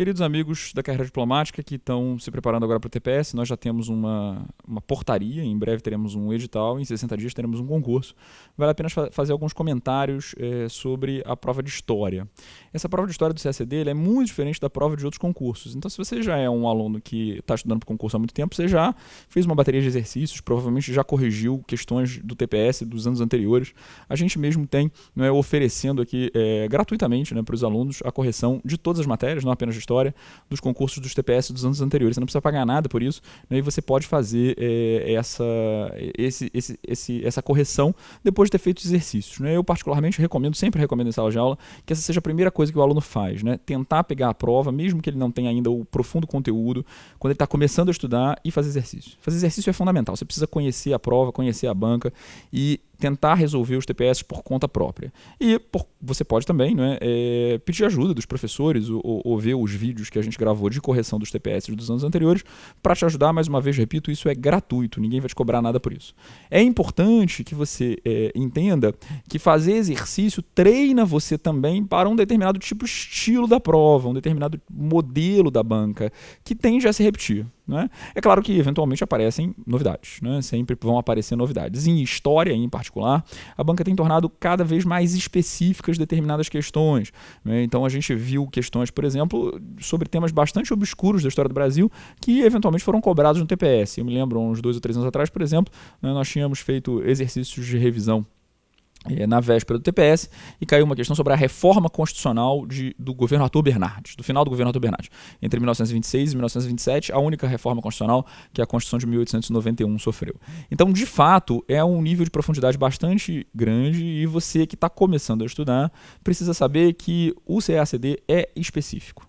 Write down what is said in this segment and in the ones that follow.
queridos amigos da carreira diplomática que estão se preparando agora para o TPS, nós já temos uma portaria, em breve teremos um edital, em 60 dias teremos um concurso. Vale a pena fazer alguns comentários sobre a prova de História. Essa prova de História do CACD é muito diferente da prova de outros concursos. Então, se você já é um aluno que está estudando para o concurso há muito tempo, você já fez uma bateria de exercícios, provavelmente já corrigiu questões do TPS dos anos anteriores. A gente mesmo tem, oferecendo aqui gratuitamente, para os alunos a correção de todas as matérias, não apenas de História, dos concursos dos TPS dos anos anteriores. Você não precisa pagar nada por isso, e você pode fazer essa correção depois de ter feito os exercícios. Eu particularmente sempre recomendo em sala de aula que essa seja a primeira coisa que o aluno faz, tentar pegar a prova, mesmo que ele não tenha ainda o profundo conteúdo, quando ele está começando a estudar, e fazer exercício. Fazer exercício é fundamental, você precisa conhecer a prova, conhecer a banca e tentar resolver os TPS por conta própria. E você pode também pedir ajuda dos professores ou ver os vídeos que a gente gravou de correção dos TPS dos anos anteriores para te ajudar. Mais uma vez, repito, isso é gratuito, ninguém vai te cobrar nada por isso. É importante que você entenda que fazer exercício treina você também para um determinado tipo de estilo da prova, um determinado modelo da banca, que tende a se repetir. É claro que eventualmente aparecem novidades, sempre vão aparecer novidades. Em História, em particular, a banca tem tornado cada vez mais específicas determinadas questões. Então a gente viu questões, por exemplo, sobre temas bastante obscuros da história do Brasil que eventualmente foram cobrados no TPS. Eu me lembro, uns 2 ou 3 anos atrás, por exemplo, nós tínhamos feito exercícios de revisão na véspera do TPS, e caiu uma questão sobre a reforma constitucional do governo Arthur Bernardes, do final do governo Arthur Bernardes, entre 1926 e 1927, a única reforma constitucional que a Constituição de 1891 sofreu. Então, de fato, é um nível de profundidade bastante grande, e você que está começando a estudar precisa saber que o CACD é específico.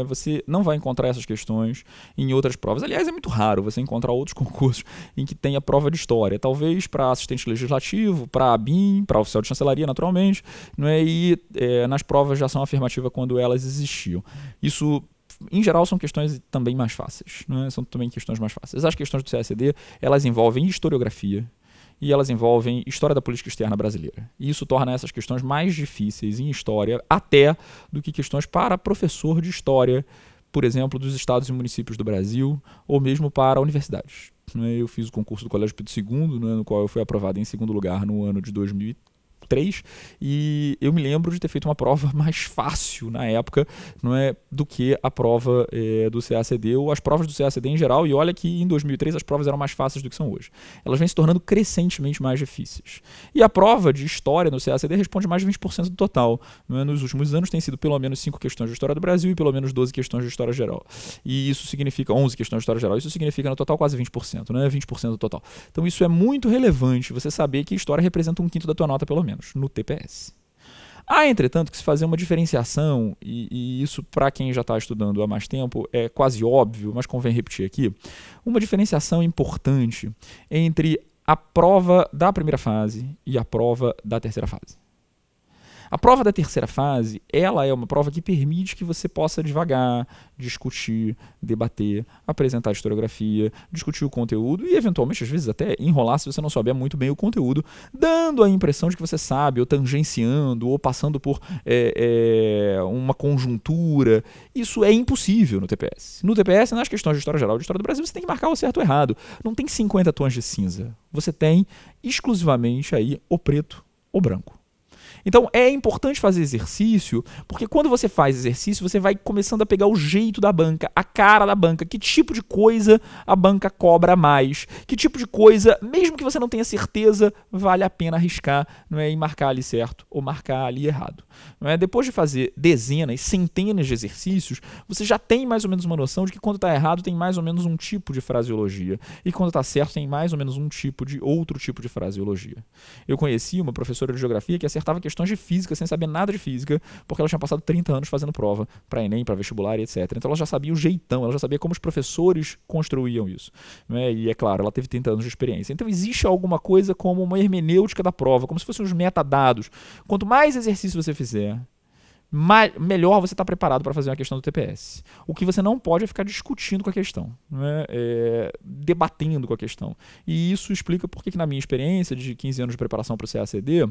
Você não vai encontrar essas questões em outras provas. Aliás, é muito raro você encontrar outros concursos em que tenha prova de História. Talvez para assistente legislativo, para ABIN, para oficial de chancelaria, naturalmente, e nas provas de ação afirmativa quando elas existiam. Isso, em geral, são questões também mais fáceis. São também questões mais fáceis. As questões do CACD, elas envolvem historiografia, e elas envolvem história da política externa brasileira. E isso torna essas questões mais difíceis em História até do que questões para professor de História, por exemplo, dos estados e municípios do Brasil, ou mesmo para universidades. Eu fiz o concurso do Colégio Pedro II, no qual eu fui aprovado em segundo lugar no ano de 2003, e eu me lembro de ter feito uma prova mais fácil na época, do que a prova do CACD, ou as provas do CACD em geral. E olha que em 2003 as provas eram mais fáceis do que são hoje. Elas vêm se tornando crescentemente mais difíceis. E a prova de História no CACD responde mais de 20% do total. Nos últimos anos tem sido pelo menos 5 questões de História do Brasil e pelo menos 12 questões de História Geral. E isso significa 11 questões de História Geral. Isso significa no total quase 20%, 20% do total. Então isso é muito relevante, você saber que História representa 1/5 da tua nota pelo menos no TPS. Há, entretanto, que se fazer uma diferenciação, e isso para quem já está estudando há mais tempo é quase óbvio, mas convém repetir aqui, uma diferenciação importante entre a prova da primeira fase e a prova da terceira fase. A prova da terceira fase, ela é uma prova que permite que você possa devagar, discutir, debater, apresentar a historiografia, discutir o conteúdo e, eventualmente, às vezes até enrolar se você não souber muito bem o conteúdo, dando a impressão de que você sabe, ou tangenciando, ou passando por uma conjuntura. Isso é impossível no TPS. No TPS, nas questões de História Geral e de História do Brasil, você tem que marcar o certo ou o errado. Não tem 50 tons de cinza. Você tem exclusivamente aí o preto ou branco. Então é importante fazer exercício, porque quando você faz exercício, você vai começando a pegar o jeito da banca, a cara da banca, que tipo de coisa a banca cobra mais, que tipo de coisa, mesmo que você não tenha certeza, vale a pena arriscar, e marcar ali certo ou marcar ali errado. Depois de fazer dezenas, centenas de exercícios, você já tem mais ou menos uma noção de que quando está errado tem mais ou menos um tipo de fraseologia, e quando está certo tem mais ou menos outro tipo de fraseologia. Eu conheci uma professora de geografia que acertava questões de física sem saber nada de física, porque ela tinha passado 30 anos fazendo prova para Enem, para vestibular e etc. Então ela já sabia o jeitão, ela já sabia como os professores construíam isso. E é claro, ela teve 30 anos de experiência. Então existe alguma coisa como uma hermenêutica da prova, como se fossem os metadados. Quanto mais exercício você fizer, melhor você estar preparado para fazer uma questão do TPS. O que você não pode é ficar discutindo com a questão, né? Debatendo com a questão. E isso explica porque que na minha experiência de 15 anos de preparação para o CACD,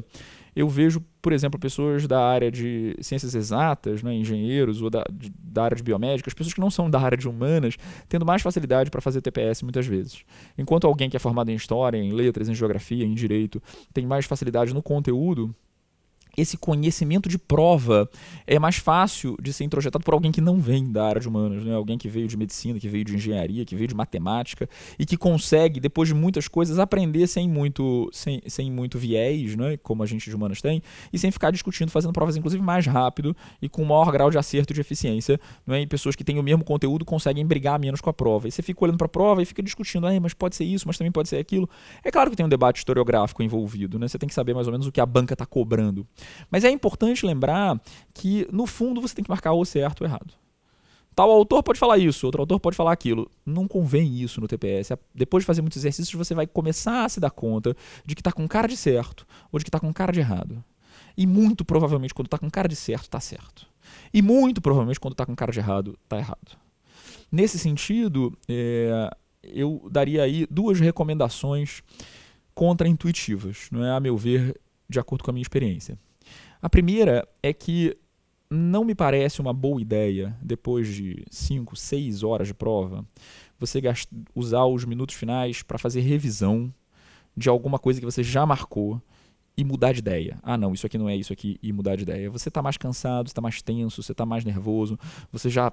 eu vejo, por exemplo, pessoas da área de ciências exatas, né, engenheiros, ou da área de biomédicas, pessoas que não são da área de humanas, tendo mais facilidade para fazer TPS muitas vezes. Enquanto alguém que é formado em história, em letras, em geografia, em direito, tem mais facilidade no conteúdo, esse conhecimento de prova é mais fácil de ser introjetado por alguém que não vem da área de humanas, né? Alguém que veio de medicina, que veio de engenharia, que veio de matemática e que consegue, depois de muitas coisas, aprender sem muito viés, né? Como a gente de humanas tem, e sem ficar discutindo, fazendo provas inclusive mais rápido e com maior grau de acerto e de eficiência, né? E pessoas que têm o mesmo conteúdo conseguem brigar menos com a prova. E você fica olhando para a prova e fica discutindo, mas pode ser isso, mas também pode ser aquilo. É claro que tem um debate historiográfico envolvido, né? Você tem que saber mais ou menos o que a banca está cobrando. Mas é importante lembrar que, no fundo, você tem que marcar o certo ou errado. Tal autor pode falar isso, outro autor pode falar aquilo. Não convém isso no TPS. Depois de fazer muitos exercícios, você vai começar a se dar conta de que está com cara de certo ou de que está com cara de errado. E muito provavelmente, quando está com cara de certo, está certo. E muito provavelmente, quando está com cara de errado, está errado. Nesse sentido, eu daria aí 2 recomendações contra-intuitivas, não é, a meu ver, de acordo com a minha experiência. A primeira é que não me parece uma boa ideia, depois de 5, 6 horas de prova, você usar os minutos finais para fazer revisão de alguma coisa que você já marcou e mudar de ideia. Não, isso aqui não é isso aqui, e mudar de ideia. Você está mais cansado, você está mais tenso, você está mais nervoso, você já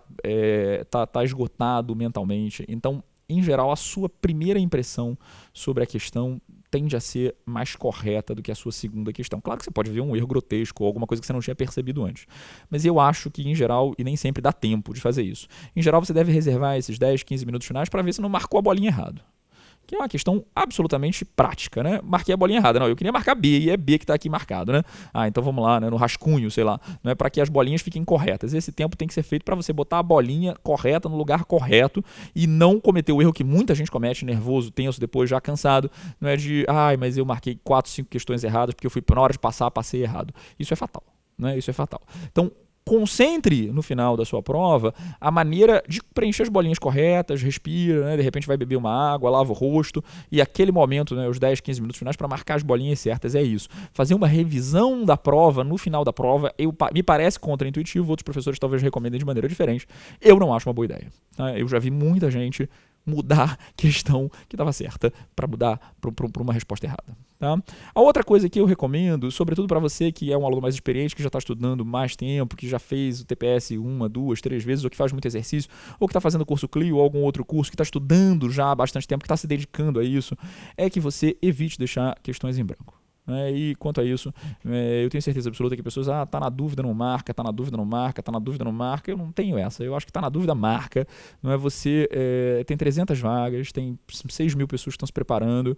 está esgotado mentalmente. Então, em geral, a sua primeira impressão sobre a questão tende a ser mais correta do que a sua segunda questão. Claro que você pode ver um erro grotesco ou alguma coisa que você não tinha percebido antes. Mas eu acho que, em geral, e nem sempre dá tempo de fazer isso, em geral você deve reservar esses 10, 15 minutos finais para ver se não marcou a bolinha errado. Que é uma questão absolutamente prática, né? Marquei a bolinha errada. Não, eu queria marcar B, e é B que está aqui marcado, né? Então vamos lá, né? No rascunho, sei lá, não é para que as bolinhas fiquem corretas. Esse tempo tem que ser feito para você botar a bolinha correta no lugar correto e não cometer o erro que muita gente comete, nervoso, tenso, depois já cansado, não é de, mas eu marquei 4, 5 questões erradas porque eu fui, na hora de passar, passei errado. Isso é fatal, né? Isso é fatal. Então, concentre no final da sua prova a maneira de preencher as bolinhas corretas, respira, né? De repente vai beber uma água, lava o rosto, e aquele momento, né, os 10, 15 minutos finais para marcar as bolinhas certas, é isso. Fazer uma revisão da prova no final da prova me parece contra-intuitivo, outros professores talvez recomendem de maneira diferente. Eu não acho uma boa ideia. Tá? Eu já vi muita gente mudar questão que estava certa para mudar para uma resposta errada. Tá? A outra coisa que eu recomendo, sobretudo para você que é um aluno mais experiente, que já está estudando mais tempo, que já fez o TPS 1, 2, 3 vezes, ou que faz muito exercício, ou que está fazendo curso CLIO ou algum outro curso, que está estudando já há bastante tempo, que está se dedicando a isso, é que você evite deixar questões em branco. E quanto a isso, eu tenho certeza absoluta que pessoas, tá na dúvida, não marca, tá na dúvida, não marca, tá na dúvida, não marca. Eu não tenho essa. Eu acho que tá na dúvida, marca. Não é você tem 300 vagas, tem 6 mil pessoas que estão se preparando.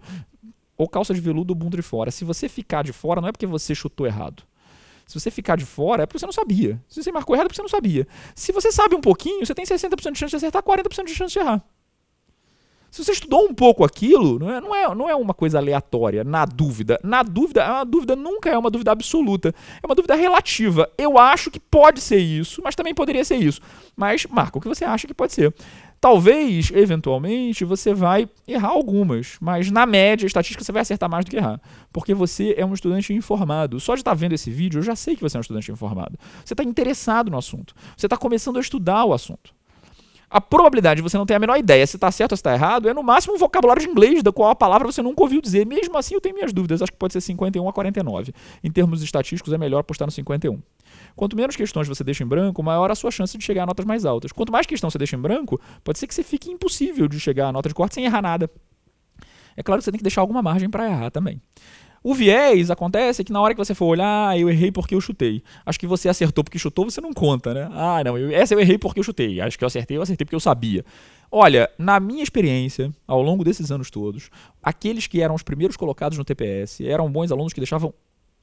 Ou calça de veludo ou bunda de fora. Se você ficar de fora, não é porque você chutou errado. Se você ficar de fora, é porque você não sabia. Se você marcou errado, é porque você não sabia. Se você sabe um pouquinho, você tem 60% de chance de acertar, 40% de chance de errar. Se você estudou um pouco aquilo, não é uma coisa aleatória, na dúvida. Na dúvida, a dúvida nunca é uma dúvida absoluta. É uma dúvida relativa. Eu acho que pode ser isso, mas também poderia ser isso. Mas marca o que você acha que pode ser. Talvez, eventualmente, você vai errar algumas, mas na média, estatística, você vai acertar mais do que errar. Porque você é um estudante informado. Só de estar vendo esse vídeo, eu já sei que você é um estudante informado. Você está interessado no assunto. Você está começando a estudar o assunto. A probabilidade de você não ter a menor ideia se está certo ou se está errado é no máximo um vocabulário de inglês, da qual a palavra você nunca ouviu dizer. Mesmo assim, eu tenho minhas dúvidas. Acho que pode ser 51 a 49. Em termos estatísticos, é melhor apostar no 51. Quanto menos questões você deixa em branco, maior a sua chance de chegar a notas mais altas. Quanto mais questão você deixa em branco, pode ser que você fique impossível de chegar a nota de corte sem errar nada. É claro que você tem que deixar alguma margem para errar também. O viés acontece que na hora que você for olhar, eu errei porque eu chutei. Acho que você acertou porque chutou, você não conta, né? Essa eu errei porque eu chutei. Acho que eu acertei porque eu sabia. Olha, na minha experiência, ao longo desses anos todos, aqueles que eram os primeiros colocados no TPS eram bons alunos que deixavam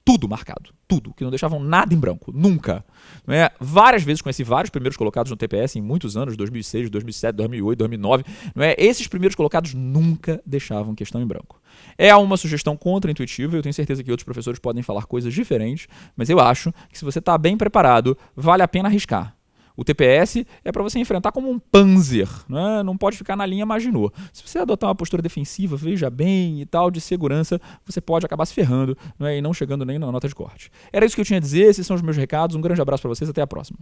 tudo marcado, tudo, que não deixavam nada em branco, nunca. Não é? Várias vezes conheci vários primeiros colocados no TPS em muitos anos, 2006, 2007, 2008, 2009. Não é? Esses primeiros colocados nunca deixavam questão em branco. É uma sugestão contra-intuitiva, eu tenho certeza que outros professores podem falar coisas diferentes, mas eu acho que se você está bem preparado, vale a pena arriscar. O TPS é para você enfrentar como um panzer, né? Não pode ficar na linha Maginot. Se você adotar uma postura defensiva, veja bem e tal, de segurança, você pode acabar se ferrando, né? E não chegando nem na nota de corte. Era isso que eu tinha a dizer, esses são os meus recados, um grande abraço para vocês, até a próxima.